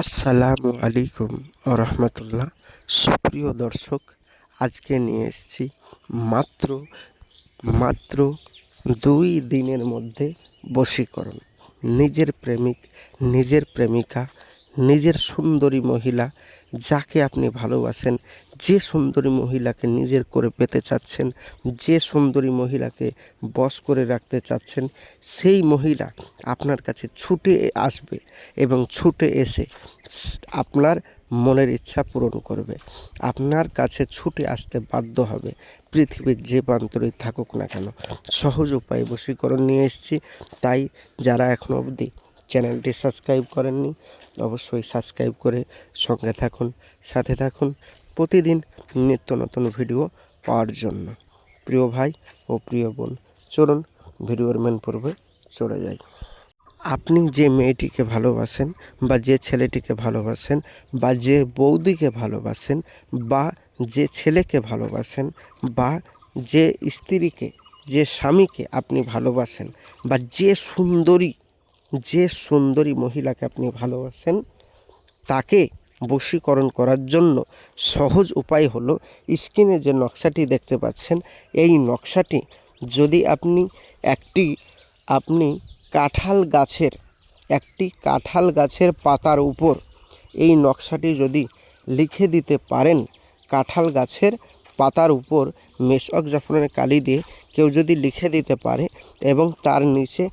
আসসালামু আলাইকুম রহমতুল্লাহ। সুপ্রিয় দর্শক, আজকে নিয়ে এসেছি মাত্র মাত্র 2 দিনের মধ্যে বশীকরণ। নিজের প্রেমিক, নিজের প্রেমিকা, নিজের সুন্দরী মহিলা যাকে আপনি ভালোবাসেন, যে সুন্দরী মহিলাকে নিজের করে পেতে চাচ্ছেন, যে সুন্দরী মহিলাকে বশ করে রাখতে চাচ্ছেন, সেই মহিলা আপনার কাছে ছুটে আসবে এবং ছুটে এসে আপনার মনের ইচ্ছা পূরণ করবে। আপনার কাছে ছুটে আসতে বাধ্য হবে, পৃথিবীর যে প্রান্তরেই থাকুক না কেন। সহজ উপায়ে বশীকরণ নিয়ে এসেছি। তাই যারা এখনও অবধি চ্যানেলটি সাবস্ক্রাইব করেননি, অবশ্যই সাবস্ক্রাইব করে সঙ্গে থাকুন, সাথে থাকুন প্রতিদিন নিত্য নতুন ভিডিও পাওয়ার জন্য। প্রিয় ভাই ও প্রিয় বোন, চলুন ভিডিওর মেন পর্বে চলে যাই। আপনি যে মেয়েটিকে ভালোবাসেন বা যে ছেলেটিকে ভালোবাসেন বা যে বৌদিকে ভালোবাসেন বা যে ছেলেকে ভালোবাসেন বা যে স্ত্রীকে, যে স্বামীকে আপনি ভালোবাসেন বা যে সুন্দরী মহিলাকে আপনি ভালোবাসেন, তাকে বশীকরণ করার জন্য সহজ উপায় হলো স্ক্রিনে যে নকশাটি দেখতে পাচ্ছেন। এই নকশাটি যদি আপনি কাঁঠাল গাছের পাতার উপর এই নকশাটি যদি লিখে দিতে পারেন, কাঁঠাল গাছের পাতার উপর মেশক জাফরানের কালি দিয়ে কেউ যদি লিখে দিতে পারে এবং তার নিচে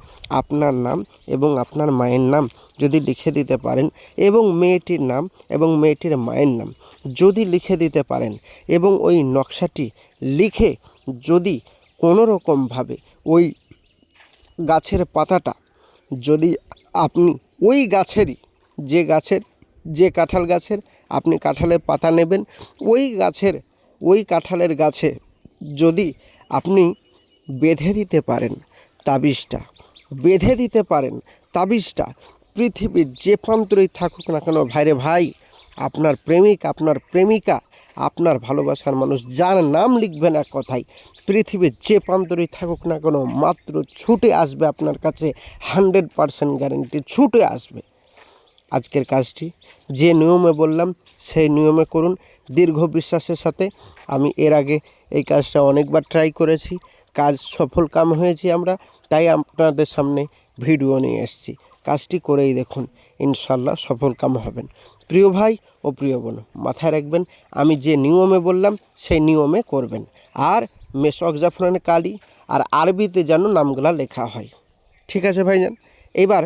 আপনার নাম এবং আপনার মায়ের নাম যদি লিখে দিতে পারেন এবং মেয়েটির নাম এবং মেয়েটির মায়ের নাম যদি লিখে দিতে পারেন এবং ওই নকশাটি লিখে যদি কোনো রকমভাবে ওই গাছের পাতাটা যদি আপনি ওই গাছেরই যে কাঁঠাল গাছের আপনি কাঁঠালের পাতা নেবেন, ওই কাঁঠালের গাছে যদি আপনি বেঁধে দিতে পারেন তাবিজটা পৃথিবীর যে প্রান্তরেই থাকুক না কেন ভাই, আপনার প্রেমিক, আপনার প্রেমিকা, আপনার ভালোবাসার মানুষ যার নাম লিখবেন এক কথায়, পৃথিবীর যে প্রান্তরেই থাকুক না কেন মাত্র ছুটে আসবে আপনার কাছে। 100% গ্যারেন্টি ছুটে আসবে। আজকের কাজটি যে নিয়মে বললাম সেই নিয়মে করুন, দীর্ঘ বিশ্বাসের সাথে। আমি এর আগে এই কাজটা অনেকবার ট্রাই করেছি, কাজ সফল কাম হয়েছি আমরা, তাই আপনাদের সামনে ভিডিও নিয়ে এসেছি। কাজটি করেই দেখুন, ইনশাল্লাহ সফল কাম হবেন। প্রিয় ভাই ও প্রিয় বোন, মাথায় রাখবেন, আমি যে নিয়মে বললাম সেই নিয়মে করবেন। আর মেশক জাফরানের কালি আর আরবিতে যেন নামগুলা লেখা হয়। ঠিক আছে ভাইজান? এবার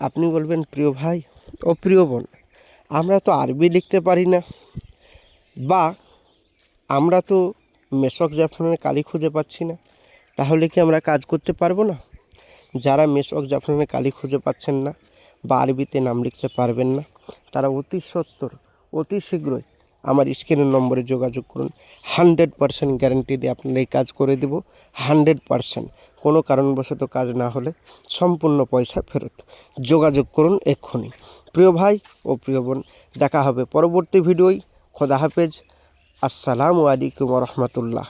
আপনি বলবেন, প্রিয় ভাই ও প্রিয় বোন, আমরা তো আরবি লিখতে পারি না, বা আমরা তো মেশক জাফরানের কালি খুঁজে পাচ্ছি না, তাহলে কি আমরা কাজ করতে পারবো না? যারা মেশক জাফরানের কালি খুঁজে পাচ্ছেন না বা আরবিতে নাম লিখতে পারবেন না, তারা অতি শীঘ্রই আমার স্ক্রিনের নম্বরে যোগাযোগ করুন। 100% গ্যারেন্টি দিয়ে আপনার এই কাজ করে দেব। 100%। কোনো কারণবশত কাজ না হলে সম্পূর্ণ পয়সা ফেরত। যোগাযোগ করুন এক্ষুনি। প্রিয় ভাই ও প্রিয় বোন, দেখা হবে পরবর্তী ভিডিওয়। খোদা হাফেজ। আসসালামু আলাইকুম রহমতুল্লাহ।